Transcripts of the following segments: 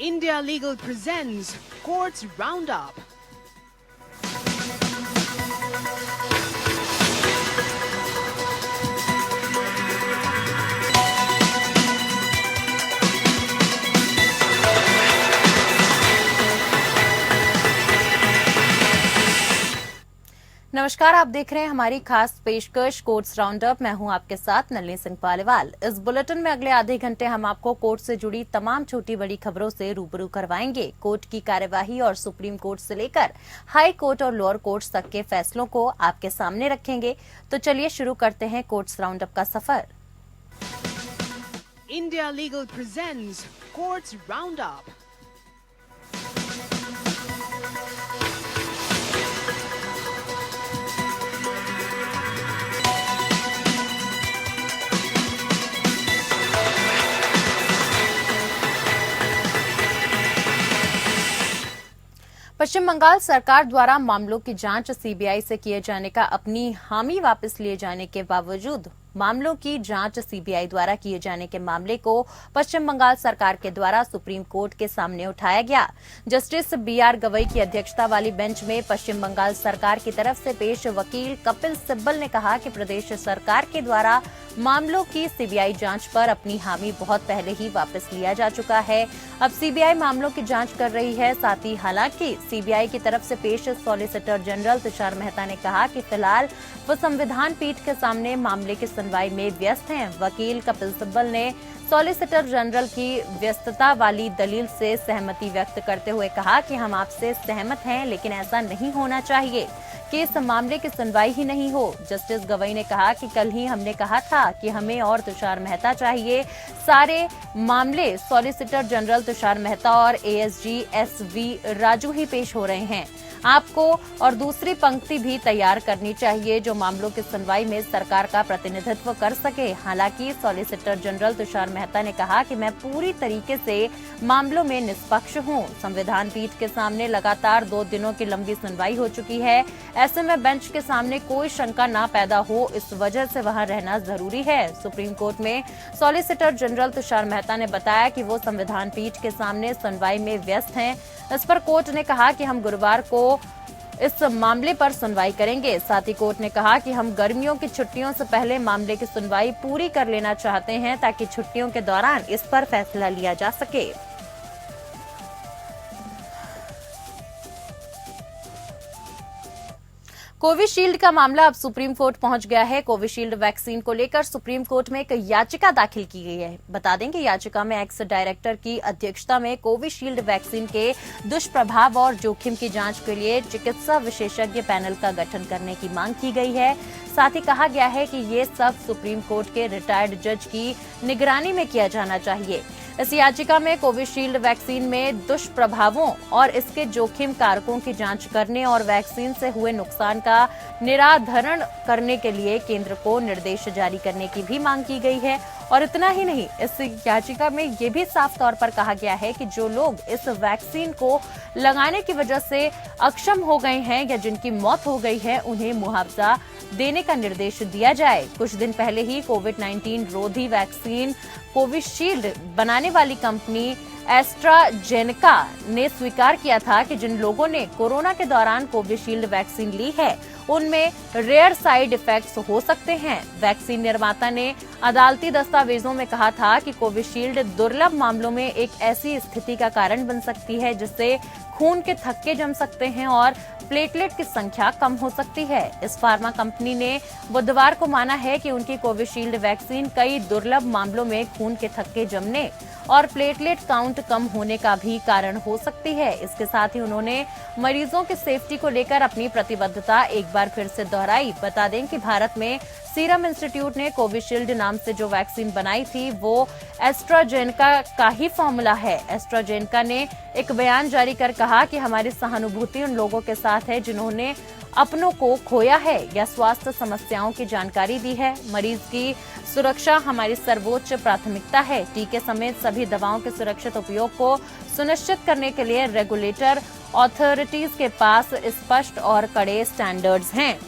India Legal presents Courts Roundup. नमस्कार, आप देख रहे हैं हमारी खास पेशकश कोर्ट्स राउंडअप। मैं हूं आपके साथ नलिनी सिंह पालीवाल। इस बुलेटिन में अगले आधे घंटे हम आपको कोर्ट से जुड़ी तमाम छोटी बड़ी खबरों से रूबरू करवाएंगे। कोर्ट की कार्यवाही और सुप्रीम कोर्ट से लेकर हाई कोर्ट और लोअर कोर्ट्स तक के फैसलों को आपके सामने रखेंगे। तो चलिए शुरू करते हैं कोर्ट्स राउंडअप का सफर। India Legal presents Courts Roundup. पश्चिम बंगाल सरकार द्वारा मामलों की जांच सीबीआई से किए जाने का अपनी हामी वापस लिए जाने के बावजूद मामलों की जांच सीबीआई द्वारा किए जाने के मामले को पश्चिम बंगाल सरकार के द्वारा सुप्रीम कोर्ट के सामने उठाया गया। जस्टिस बीआर गवई की अध्यक्षता वाली बेंच में पश्चिम बंगाल सरकार की तरफ से पेश वकील कपिल सिब्बल ने कहा कि प्रदेश सरकार के द्वारा मामलों की सीबीआई जांच पर अपनी हामी बहुत पहले ही वापस लिया जा चुका है। अब सीबीआई मामलों की जांच कर रही है। साथ ही हालांकि सीबीआई की तरफ से पेश सॉलिसिटर जनरल तुषार मेहता ने कहा कि फिलहाल वो संविधान पीठ के सामने मामले की सुनवाई में व्यस्त हैं। वकील कपिल सिब्बल ने सॉलिसिटर जनरल की व्यस्तता वाली दलील से सहमति व्यक्त करते हुए कहा कि हम आपसे सहमत हैं, लेकिन ऐसा नहीं होना चाहिए कि इस मामले की सुनवाई ही नहीं हो। जस्टिस गवई ने कहा कि कल ही हमने कहा था कि हमें और तुषार मेहता चाहिए। सारे मामले सॉलिसिटर जनरल तुषार मेहता और एएसजी एसवी राजू ही पेश हो रहे हैं। आपको और दूसरी पंक्ति भी तैयार करनी चाहिए जो मामलों की सुनवाई में सरकार का प्रतिनिधित्व कर सके। हालांकि सॉलिसिटर जनरल तुषार मेहता ने कहा कि मैं पूरी तरीके से मामलों में निष्पक्ष हूं। संविधान पीठ के सामने लगातार 2 दिनों की लंबी सुनवाई हो चुकी है। ऐसे में बेंच के सामने कोई शंका न पैदा हो, इस वजह से वहां रहना जरूरी है। सुप्रीम कोर्ट में सॉलिसिटर जनरल तुषार मेहता ने बताया कि वो संविधान पीठ के सामने सुनवाई में व्यस्त हैं। इस पर कोर्ट ने कहा कि हम गुरुवार को इस मामले पर सुनवाई करेंगे। साथ ही कोर्ट ने कहा कि हम गर्मियों की छुट्टियों से पहले मामले की सुनवाई पूरी कर लेना चाहते हैं ताकि छुट्टियों के दौरान इस पर फैसला लिया जा सके। कोविशील्ड का मामला अब सुप्रीम कोर्ट पहुंच गया है। कोविशील्ड वैक्सीन को लेकर सुप्रीम कोर्ट में एक याचिका दाखिल की गई है। बता दें कि याचिका में एक्स डायरेक्टर की अध्यक्षता में कोविशील्ड वैक्सीन के दुष्प्रभाव और जोखिम की जांच के लिए चिकित्सा विशेषज्ञ पैनल का गठन करने की मांग की गई है। साथ ही कहा गया है कि ये सब सुप्रीम कोर्ट के रिटायर्ड जज की निगरानी में किया जाना चाहिए। इस याचिका में कोविशील्ड वैक्सीन में दुष्प्रभावों और इसके जोखिम कारकों की जांच करने और वैक्सीन से हुए नुकसान का निराधरण करने के लिए केंद्र को निर्देश जारी करने की भी मांग की गई है। और इतना ही नहीं, इस याचिका में ये भी साफ तौर पर कहा गया है कि जो लोग इस वैक्सीन को लगाने की वजह से अक्षम हो गए हैं या जिनकी मौत हो गई है, उन्हें मुआवजा देने का निर्देश दिया जाए। कुछ दिन पहले ही कोविड-19 रोधी वैक्सीन कोविशील्ड बनाने वाली कंपनी एस्ट्राजेनेका ने स्वीकार किया था कि जिन लोगों ने कोरोना के दौरान कोविशील्ड वैक्सीन ली है उनमें रेयर साइड इफेक्ट्स हो सकते हैं। वैक्सीन निर्माता ने अदालती दस्तावेजों में कहा था कि कोविशील्ड दुर्लभ मामलों में एक ऐसी स्थिति का कारण बन सकती है जिससे खून के थक्के जम सकते हैं और प्लेटलेट की संख्या कम हो सकती है। इस फार्मा कंपनी ने बुधवार को माना है कि उनकी कोविशील्ड वैक्सीन कई दुर्लभ मामलों में खून के थक्के जमने और प्लेटलेट काउंट कम होने का भी कारण हो सकती है। इसके साथ ही उन्होंने मरीजों की सेफ्टी को लेकर अपनी प्रतिबद्धता एक बार फिर से दोहराई। बता दें कि भारत में सीरम इंस्टीट्यूट ने कोविशील्ड नाम से जो वैक्सीन बनाई थी वो एस्ट्राजेनेका का ही फॉर्मूला है। एस्ट्राजेनेका ने एक बयान जारी कर कहा कि हमारी सहानुभूति उन लोगों के साथ है जिन्होंने अपनों को खोया है या स्वास्थ्य समस्याओं की जानकारी दी है। मरीज की सुरक्षा हमारी सर्वोच्च प्राथमिकता है। टीके समेत सभी दवाओं के सुरक्षित उपयोग को सुनिश्चित करने के लिए रेगुलेटर अथॉरिटीज के पास स्पष्ट और कड़े स्टैंडर्ड्स हैं।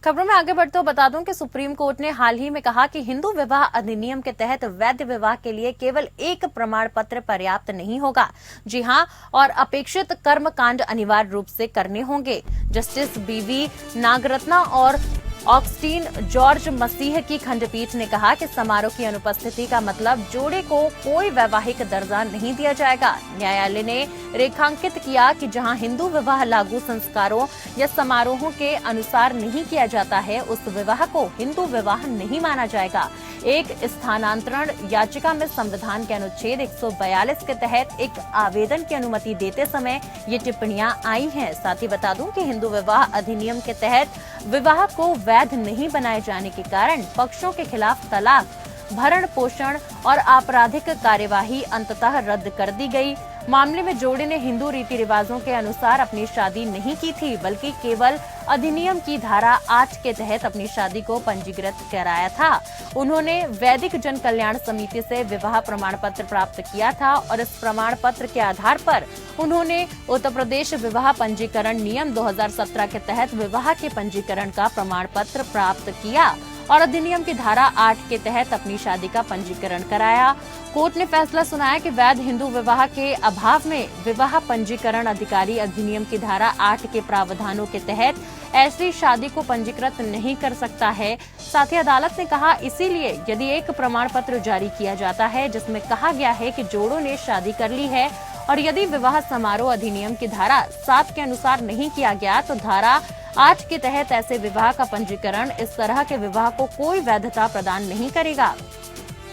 खबरों में आगे बढ़ते हुए बता दूं कि सुप्रीम कोर्ट ने हाल ही में कहा कि हिंदू विवाह अधिनियम के तहत वैध विवाह के लिए केवल एक प्रमाण पत्र पर्याप्त नहीं होगा। जी हां, और अपेक्षित कर्मकांड अनिवार्य रूप से करने होंगे। जस्टिस बीवी नागरत्ना और ऑगस्टीन जॉर्ज मसीह की खंडपीठ ने कहा कि समारोह की अनुपस्थिति का मतलब जोड़े को कोई वैवाहिक दर्जा नहीं दिया जाएगा। न्यायालय ने रेखांकित किया कि जहां हिंदू विवाह लागू संस्कारों या समारोहों के अनुसार नहीं किया जाता है, उस विवाह को हिंदू विवाह नहीं माना जाएगा। एक स्थानांतरण याचिका में संविधान के अनुच्छेद 142 के तहत एक आवेदन की अनुमति देते समय ये टिप्पणियां आई हैं। साथ ही बता दूं कि हिंदू विवाह अधिनियम के तहत विवाह को वैध नहीं बनाए जाने के कारण पक्षों के खिलाफ तलाक, भरण पोषण और आपराधिक कार्यवाही अंततः रद्द कर दी गई। मामले में जोड़े ने हिंदू रीति रिवाजों के अनुसार अपनी शादी नहीं की थी, बल्कि केवल अधिनियम की धारा 8 के तहत अपनी शादी को पंजीकृत कराया था। उन्होंने वैदिक जन कल्याण समिति से विवाह प्रमाण पत्र प्राप्त किया था और इस प्रमाण पत्र के आधार पर उन्होंने उत्तर प्रदेश विवाह पंजीकरण नियम 2017 के तहत विवाह के पंजीकरण का प्रमाण पत्र प्राप्त किया और अधिनियम की धारा 8 के तहत अपनी शादी का पंजीकरण कराया। कोर्ट ने फैसला सुनाया कि वैध हिंदू विवाह के अभाव में विवाह पंजीकरण अधिकारी अधिनियम की धारा 8 के प्रावधानों के तहत ऐसी शादी को पंजीकृत नहीं कर सकता है। साथ ही अदालत ने कहा, इसीलिए यदि एक प्रमाण पत्र जारी किया जाता है जिसमें कहा गया है कि जोड़ों ने शादी कर ली है और यदि विवाह समारोह अधिनियम की धारा 7 के अनुसार नहीं किया गया, तो धारा 8 के तहत ऐसे विवाह का पंजीकरण इस तरह के विवाह को कोई वैधता प्रदान नहीं करेगा।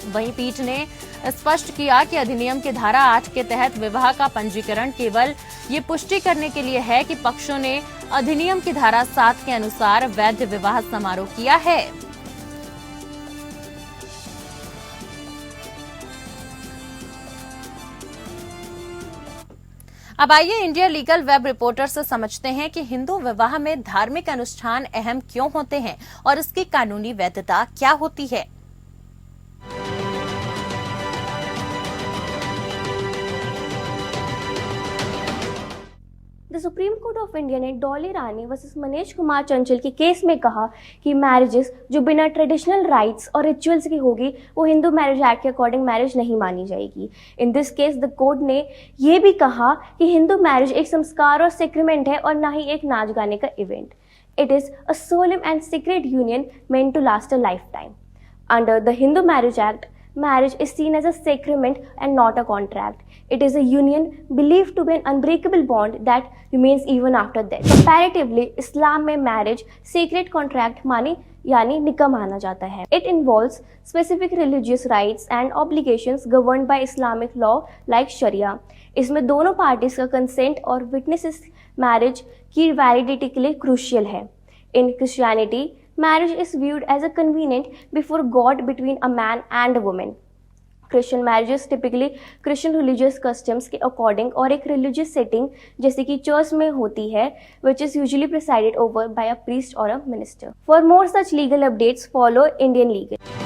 वहीं पीठ ने स्पष्ट किया कि अधिनियम की धारा 8 के तहत विवाह का पंजीकरण केवल ये पुष्टि करने के लिए है कि पक्षों ने अधिनियम की धारा 7 के अनुसार वैध विवाह समारोह किया है। अब आइए इंडिया लीगल वेब रिपोर्टर से समझते हैं कि हिंदू विवाह में धार्मिक अनुष्ठान अहम क्यों होते हैं और इसकी कानूनी वैधता क्या होती है। The supreme court of India ने डॉली रानी वर्सेस मनीष कुमार चंचल के केस में कहा कि मैरिजेस जो बिना ट्रेडिशनल राइट्स और रिचुअल्स की होगी वो हिंदू मैरिज एक्ट के अकॉर्डिंग मैरिज नहीं मानी जाएगी। In this case the court ने ये भी कहा कि हिंदू मैरिज एक संस्कार और सेक्रेमेंट है और ना ही एक नाच गाने का event. It is a solemn and sacred union meant to last a life time. Under the Hindu marriage act, marriage is seen as a sacrament and not a contract. It is a union believed to be an unbreakable bond that remains even after death. Comparatively, Islam में marriage sacred contract माने यानी निकाह माना जाता है। It involves specific religious rights and obligations governed by Islamic law like Sharia. इसमें दोनों parties का कंसेंट और witnesses मैरिज की वैलिडिटी के लिए क्रूशियल है। In Christianity, marriage is viewed as a covenant before God between a man and a woman. Christian marriages typically Christian religious customs के according और एक religious setting जैसे कि चर्च में होती है, which is usually presided over by a priest or a minister. For more such legal updates, follow Indian Legal.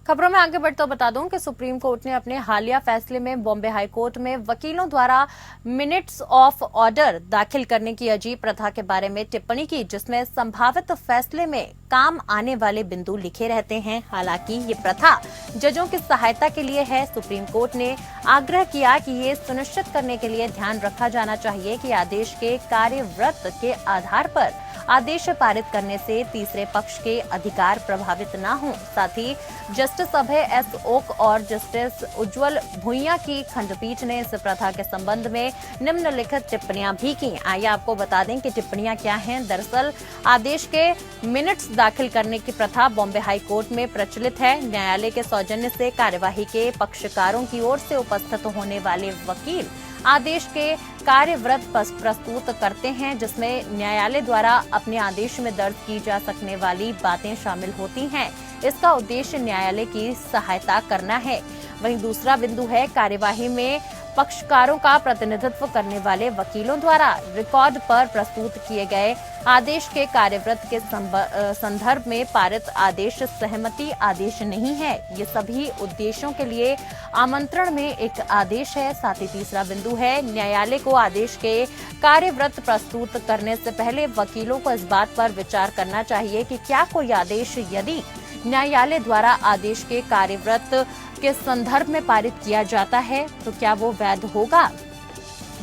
खबरों में आगे बढ़ते बता दूं कि सुप्रीम कोर्ट ने अपने हालिया फैसले में बॉम्बे हाई कोर्ट में वकीलों द्वारा मिनट्स ऑफ ऑर्डर दाखिल करने की अजीब प्रथा के बारे में टिप्पणी की, जिसमें संभावित फैसले में काम आने वाले बिंदु लिखे रहते हैं। हालांकि ये प्रथा जजों की सहायता के लिए है। सुप्रीम कोर्ट ने आग्रह किया कि ये सुनिश्चित करने के लिए ध्यान रखा जाना चाहिए कि आदेश के कार्यव्रत के आधार पर आदेश पारित करने से तीसरे पक्ष के अधिकार प्रभावित न हों। साथ ही जस्टिस अभय एस ओक और जस्टिस उज्जवल भुइया की खंडपीठ ने इस प्रथा के संबंध में निम्नलिखित टिप्पणियां भी की। आइए आपको बता दें कि टिप्पणियां क्या हैं। दरअसल आदेश के मिनट्स दाखिल करने की प्रथा बॉम्बे हाई कोर्ट में प्रचलित है। न्यायालय के सौजन्य से कार्यवाही के पक्षकारों की ओर से उपस्थित होने वाले वकील आदेश के कार्यव्रत प्रस्तुत करते हैं, जिसमें न्यायालय द्वारा अपने आदेश में दर्ज की जा सकने वाली बातें शामिल होती हैं। इसका उद्देश्य न्यायालय की सहायता करना है। वहीं दूसरा बिंदु है कार्यवाही में पक्षकारों का प्रतिनिधित्व करने वाले वकीलों द्वारा रिकॉर्ड पर प्रस्तुत किए गए आदेश के कार्यव्रत के संदर्भ में पारित आदेश सहमति आदेश नहीं है। ये सभी उद्देश्यों के लिए आमंत्रण में एक आदेश है। साथ ही तीसरा बिंदु है, न्यायालय को आदेश के कार्यव्रत प्रस्तुत करने से पहले वकीलों को इस बात पर विचार करना चाहिए कि क्या कोई आदेश यदि न्यायालय द्वारा आदेश के कार्यव्रत के संदर्भ में पारित किया जाता है तो क्या वो वैध होगा।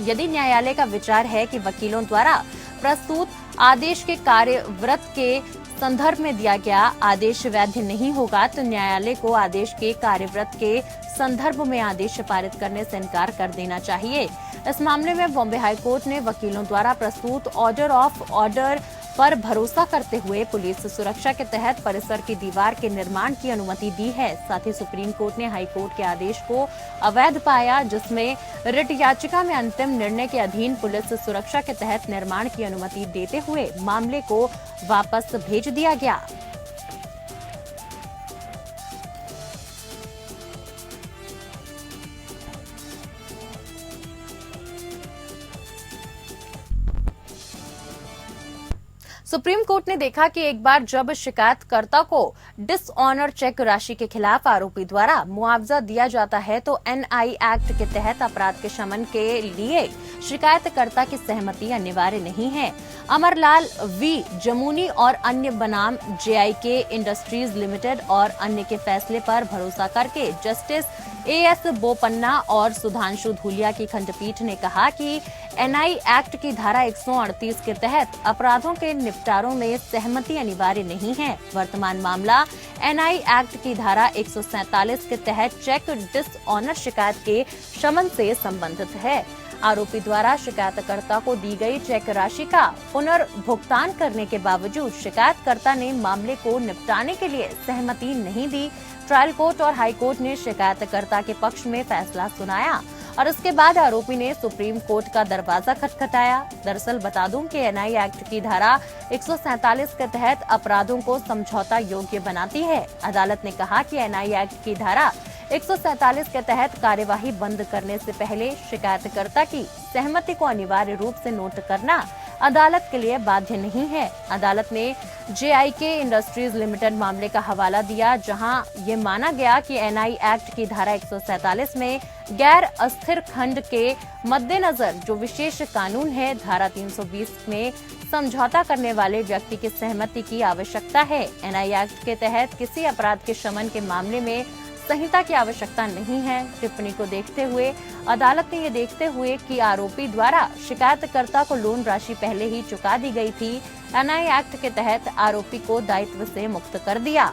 यदि न्यायालय का विचार है कि वकीलों द्वारा प्रस्तुत आदेश के कार्यव्रत के संदर्भ में दिया गया आदेश वैध नहीं होगा तो न्यायालय को आदेश के कार्यव्रत के संदर्भ में आदेश पारित करने से इनकार कर देना चाहिए। इस मामले में बॉम्बे हाई कोर्ट ने वकीलों द्वारा प्रस्तुत ऑर्डर ऑफ ऑर्डर पर भरोसा करते हुए पुलिस सुरक्षा के तहत परिसर की दीवार के निर्माण की अनुमति दी है। साथ ही सुप्रीम कोर्ट ने हाई कोर्ट के आदेश को अवैध पाया, जिसमें रिट याचिका में अंतिम निर्णय के अधीन पुलिस सुरक्षा के तहत निर्माण की अनुमति देते हुए मामले को वापस भेज दिया गया। सुप्रीम कोर्ट ने देखा कि एक बार जब शिकायतकर्ता को डिसऑनर चेक राशि के खिलाफ आरोपी द्वारा मुआवजा दिया जाता है तो एनआई एक्ट के तहत अपराध के शमन के लिए शिकायतकर्ता की सहमति अनिवार्य नहीं है। अमरलाल वी जमुनी और अन्य बनाम जेआईके इंडस्ट्रीज लिमिटेड और अन्य के फैसले पर भरोसा करके जस्टिस एएस बोपन्ना और सुधांशु धूलिया की खंडपीठ ने कहा कि एनआई एक्ट की धारा 138 के तहत अपराधों के निपटारों में सहमति अनिवार्य नहीं है। वर्तमान मामला एनआई एक्ट की धारा 147 के तहत चेक डिसऑनर शिकायत के शमन से संबंधित है। आरोपी द्वारा शिकायतकर्ता को दी गई चेक राशि का पुनर्भुगतान करने के बावजूद शिकायतकर्ता ने मामले को निपटाने के लिए सहमति नहीं दी। ट्रायल कोर्ट और हाई कोर्ट ने शिकायतकर्ता के पक्ष में फैसला सुनाया और इसके बाद आरोपी ने सुप्रीम कोर्ट का दरवाजा खटखटाया। दरअसल बता दूं कि एनआई एक्ट की धारा 147 के तहत अपराधों को समझौता योग्य बनाती है। अदालत ने कहा कि एनआई एक्ट की धारा 147 के तहत कार्यवाही बंद करने से पहले शिकायतकर्ता की सहमति को अनिवार्य रूप से नोट करना अदालत के लिए बाध्य नहीं है। अदालत ने जेआईके इंडस्ट्रीज लिमिटेड मामले का हवाला दिया, जहां ये माना गया कि एनआई एक्ट की धारा 147 में गैर अस्थिर खंड के मद्देनजर जो विशेष कानून है, धारा 320 में समझौता करने वाले व्यक्ति की सहमति की आवश्यकता है। एनआई एक्ट के तहत किसी अपराध के शमन के मामले में संहिता की आवश्यकता नहीं है। टिप्पणी को देखते हुए अदालत ने ये देखते हुए कि आरोपी द्वारा शिकायतकर्ता को लोन राशि पहले ही चुका दी गई थी, एनआई एक्ट के तहत आरोपी को दायित्व से मुक्त कर दिया।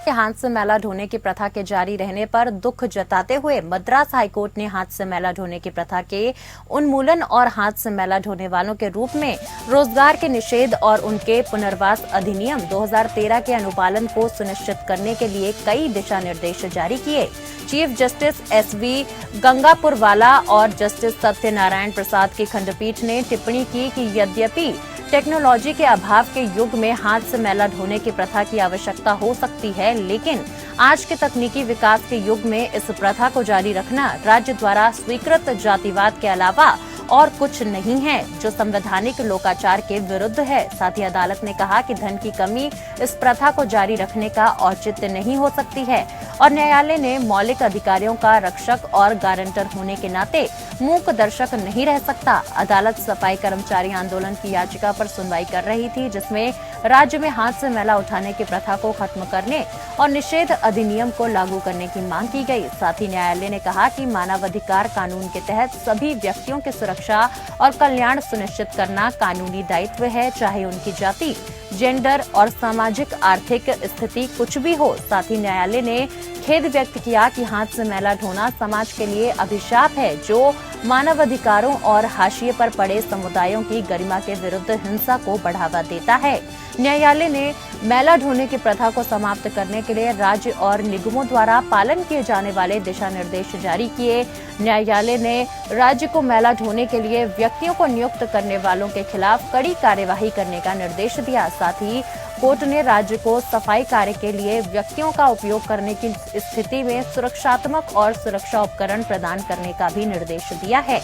हाथ से मैला ढोने की प्रथा के जारी रहने पर दुख जताते हुए मद्रास हाईकोर्ट ने हाथ से मैला ढोने की प्रथा के उन्मूलन और हाथ से मैला ढोने वालों के रूप में रोजगार के निषेध और उनके पुनर्वास अधिनियम 2013 के अनुपालन को सुनिश्चित करने के लिए कई दिशा निर्देश जारी किए। चीफ जस्टिस एसवी गंगापुरवाला और जस्टिस सत्यनारायण प्रसाद की खंडपीठ ने टिप्पणी की कि यद्यपि टेक्नोलॉजी के अभाव के युग में हाथ से मैला ढोने की प्रथा की आवश्यकता हो सकती है, लेकिन आज के तकनीकी विकास के युग में इस प्रथा को जारी रखना राज्य द्वारा स्वीकृत जातिवाद के अलावा और कुछ नहीं है, जो संवैधानिक लोकाचार के विरुद्ध है। साथ ही अदालत ने कहा कि धन की कमी इस प्रथा को जारी रखने का औचित्य नहीं हो सकती है और न्यायालय ने मौलिक अधिकारों का रक्षक और गारंटर होने के नाते मूक दर्शक नहीं रह सकता। अदालत सफाई कर्मचारी आंदोलन की याचिका पर सुनवाई कर रही थी, जिसमें राज्य में हाथ से मैला उठाने की प्रथा को खत्म करने और निषेध अधिनियम को लागू करने की मांग की गई। साथ ही न्यायालय ने कहा कि मानवाधिकार कानून के तहत सभी व्यक्तियों की सुरक्षा और कल्याण सुनिश्चित करना कानूनी दायित्व है, चाहे उनकी जाति, जेंडर और सामाजिक आर्थिक स्थिति कुछ भी हो। साथ ही न्यायालय ने खेद व्यक्त किया कि हाथ से मैला ढोना समाज के लिए अभिशाप है, जो मानवाधिकारों और हाशिए पर पड़े समुदायों की गरिमा के विरुद्ध हिंसा को बढ़ावा देता है। न्यायालय ने मैला ढोने की प्रथा को समाप्त करने के लिए राज्य और निगमों द्वारा पालन किए जाने वाले दिशा निर्देश जारी किए। न्यायालय ने राज्य को मैला ढोने के लिए व्यक्तियों को नियुक्त करने वालों के खिलाफ कड़ी कार्यवाही करने का निर्देश दिया। साथ ही कोर्ट ने राज्य को सफाई कार्य के लिए व्यक्तियों का उपयोग करने की स्थिति में सुरक्षात्मक और सुरक्षा उपकरण प्रदान करने का भी निर्देश दिया है।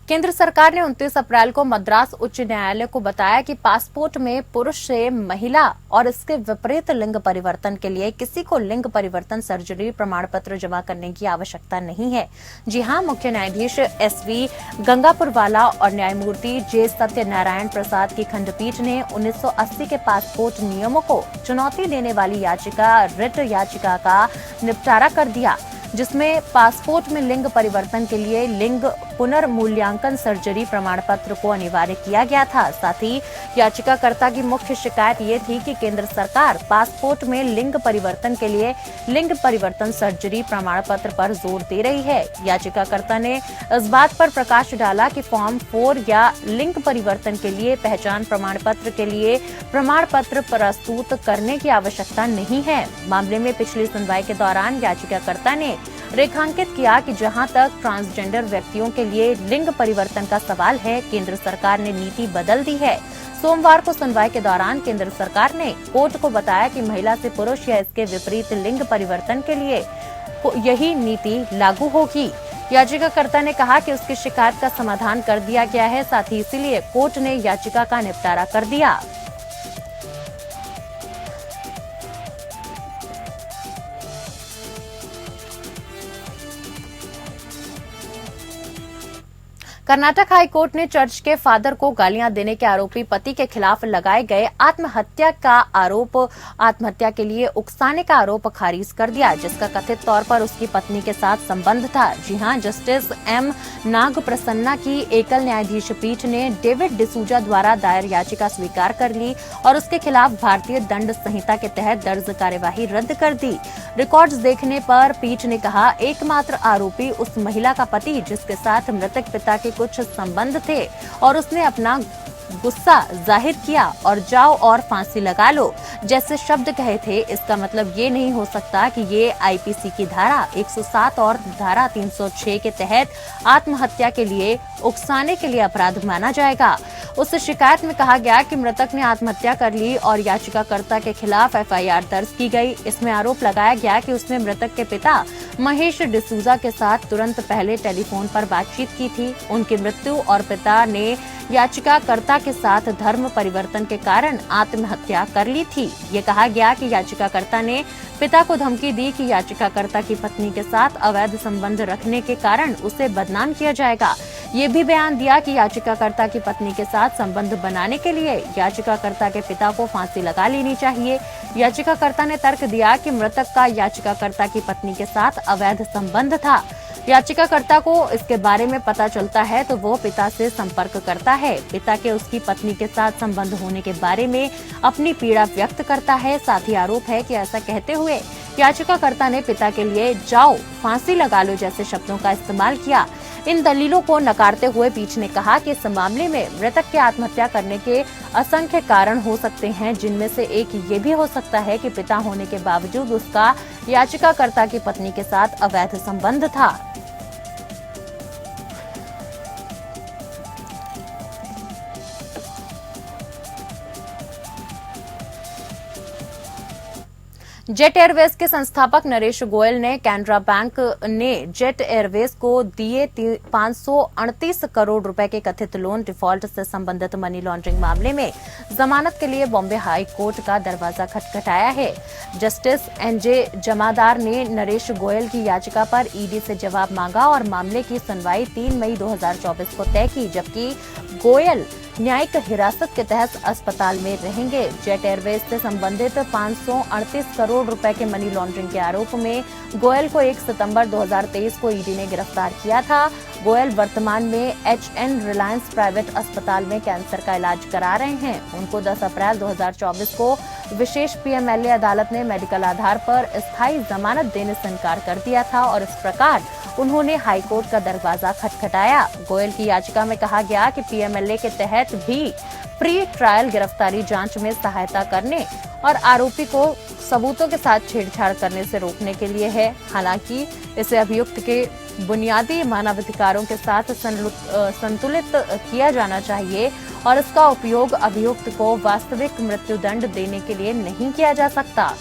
केंद्र सरकार ने 29 अप्रैल को मद्रास उच्च न्यायालय को बताया कि पासपोर्ट में पुरुष से महिला और इसके विपरीत लिंग परिवर्तन के लिए किसी को लिंग परिवर्तन सर्जरी प्रमाण पत्र जमा करने की आवश्यकता नहीं है। जी हां, मुख्य न्यायाधीश SV गंगापुरवाला और न्यायमूर्ति J सत्यनारायण प्रसाद की खंडपीठ ने 1980 के पासपोर्ट नियमों को चुनौती देने वाली याचिका रिट याचिका का निपटारा कर दिया, जिसमें पासपोर्ट में लिंग परिवर्तन के लिए लिंग पुनर्मूल्यांकन सर्जरी प्रमाण पत्र को अनिवार्य किया गया था। साथ ही याचिकाकर्ता की मुख्य शिकायत ये थी कि केंद्र सरकार पासपोर्ट में लिंग परिवर्तन के लिए लिंग परिवर्तन सर्जरी प्रमाण पत्र पर जोर दे रही है। याचिकाकर्ता ने इस बात पर प्रकाश डाला कि फॉर्म 4 या लिंग परिवर्तन के लिए पहचान प्रमाण पत्र के लिए प्रमाण पत्र प्रस्तुत करने की आवश्यकता नहीं है। मामले में पिछली सुनवाई के दौरान याचिकाकर्ता ने रेखांकित किया कि जहां तक ट्रांसजेंडर व्यक्तियों के लिए लिंग परिवर्तन का सवाल है, केंद्र सरकार ने नीति बदल दी है। सोमवार को सुनवाई के दौरान केंद्र सरकार ने कोर्ट को बताया कि महिला से पुरुष या इसके विपरीत लिंग परिवर्तन के लिए यही नीति लागू होगी। याचिकाकर्ता ने कहा कि उसकी शिकायत का समाधान कर दिया गया है, साथ ही इसीलिए कोर्ट ने याचिका का निपटारा कर दिया। कर्नाटक हाई कोर्ट ने चर्च के फादर को गालियां देने के आरोपी पति के खिलाफ लगाए गए आत्महत्या के लिए उकसाने का आरोप खारिज कर दिया, जिसका कथित तौर पर उसकी पत्नी के साथ संबंध था। जी हां, जस्टिस M नागप्रसन्ना की एकल न्यायाधीश पीठ ने डेविड डिसूजा द्वारा दायर याचिका स्वीकार कर ली और उसके खिलाफ भारतीय दंड संहिता के तहत दर्ज कार्यवाही रद्द कर दी। रिकॉर्ड्स देखने पर पीठ ने कहा, एकमात्र आरोपी उस महिला का पति जिसके साथ मृतक पिता के कुछ संबंध थे और उसने अपना गुस्सा जाहिर किया और जाओ और फांसी लगा लो जैसे शब्द कहे थे। इसका मतलब ये नहीं हो सकता कि ये IPC की धारा 107 और धारा 306 के तहत आत्महत्या के लिए उकसाने के लिए अपराध माना जाएगा। उस शिकायत में कहा गया कि मृतक ने आत्महत्या कर ली और याचिकाकर्ता के खिलाफ FIR दर्ज की गई। इसमें आरोप लगाया गया कि उसने मृतक के पिता महेश डिसूजा के साथ तुरंत पहले टेलीफोन पर बातचीत की थी। उनकी मृत्यु और पिता ने याचिकाकर्ता के साथ धर्म परिवर्तन के कारण आत्महत्या कर ली थी। ये कहा गया कि याचिकाकर्ता ने पिता को धमकी दी कि याचिकाकर्ता की पत्नी के साथ अवैध संबंध रखने के कारण उसे बदनाम किया जाएगा। ये भी बयान दिया कि याचिकाकर्ता की पत्नी के साथ संबंध बनाने के लिए याचिकाकर्ता के पिता को फांसी लगा लेनी चाहिए। याचिकाकर्ता ने तर्क दिया कि मृतक का याचिकाकर्ता की पत्नी के साथ अवैध संबंध था। याचिकाकर्ता को इसके बारे में पता चलता है तो वो पिता से संपर्क करता है। पिता के उसकी पत्नी के साथ संबंध होने के बारे में अपनी पीड़ा व्यक्त करता है। साथ ही आरोप है कि ऐसा कहते हुए याचिकाकर्ता ने पिता के लिए जाओ फांसी लगा लो जैसे शब्दों का इस्तेमाल किया। इन दलीलों को नकारते हुए पीठ ने कहा कि इस मामले में मृतक के आत्महत्या करने के असंख्य कारण हो सकते हैं, जिनमें से एक ये भी हो सकता है कि पिता होने के बावजूद उसका याचिकाकर्ता की पत्नी के साथ अवैध संबंध था। जेट एयरवेज के संस्थापक नरेश गोयल ने कैनरा बैंक ने जेट एयरवेज को दिए 538 करोड़ रुपए के कथित लोन डिफॉल्ट से संबंधित मनी लॉन्ड्रिंग मामले में जमानत के लिए बॉम्बे हाई कोर्ट का दरवाजा खटखटाया है। जस्टिस NJ जमादार ने नरेश गोयल की याचिका पर ईडी से जवाब मांगा और मामले की सुनवाई 3 मई 2024 को तय की, जबकि गोयल न्यायिक हिरासत के तहत अस्पताल में रहेंगे। जेट एयरवेज से संबंधित 538 करोड़ रुपए के मनी लॉन्ड्रिंग के आरोप में गोयल को 1 सितंबर 2023 को ईडी ने गिरफ्तार किया था। गोयल वर्तमान में HN रिलायंस प्राइवेट अस्पताल में कैंसर का इलाज करा रहे हैं। उनको 10 अप्रैल 2024 को विशेष PMLA अदालत ने मेडिकल आधार पर स्थायी जमानत देने से इनकार कर दिया था और इस प्रकार उन्होंने हाईकोर्ट का दरवाजा खटखटाया। गोयल की याचिका में कहा गया कि PMLA के तहत भी प्री ट्रायल गिरफ्तारी जांच में सहायता करने और आरोपी को सबूतों के साथ छेड़छाड़ करने से रोकने के लिए है। हालांकि इसे अभियुक्त के बुनियादी मानवाधिकारों के साथ संतुलित किया जाना चाहिए और इसका उपयोग अभियुक्त को वास्तविक मृत्युदंड देने के लिए नहीं किया जा सकता।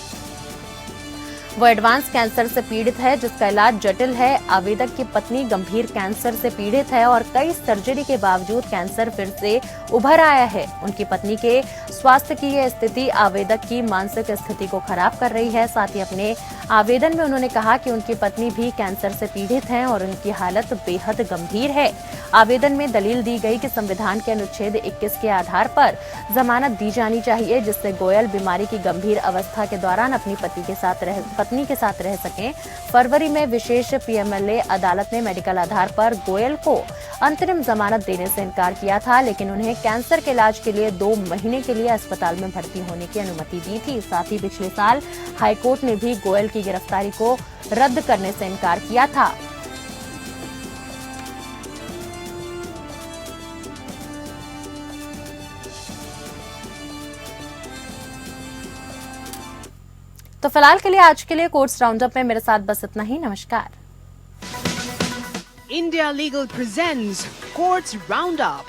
वो एडवांस कैंसर से पीड़ित है जिसका इलाज जटिल है। आवेदक की पत्नी गंभीर कैंसर से पीड़ित है और कई सर्जरी के बावजूद कैंसर फिर से उभर आया है। उनकी पत्नी के स्वास्थ्य की यह स्थिति आवेदक की मानसिक स्थिति को खराब कर रही है। साथ ही अपने आवेदन में उन्होंने कहा कि उनकी पत्नी भी कैंसर से पीड़ित हैं और उनकी हालत बेहद गंभीर है। आवेदन में दलील दी गई कि संविधान के अनुच्छेद 21 के आधार पर जमानत दी जानी चाहिए जिससे गोयल बीमारी की गंभीर अवस्था के दौरान अपनी पत्नी के साथ रह सकें। फरवरी में विशेष पीएमएलए अदालत ने मेडिकल आधार पर गोयल को अंतरिम जमानत देने से इनकार किया था, लेकिन उन्हें कैंसर के इलाज के लिए 2 महीने के लिए अस्पताल में भर्ती होने की अनुमति दी थी। साथ ही पिछले साल हाईकोर्ट ने भी गोयल की गिरफ्तारी को रद्द करने से इनकार किया था। तो फिलहाल के लिए आज के लिए कोर्ट्स राउंडअप में मेरे साथ बस इतना ही। नमस्कार। India Legal presents Courts Roundup.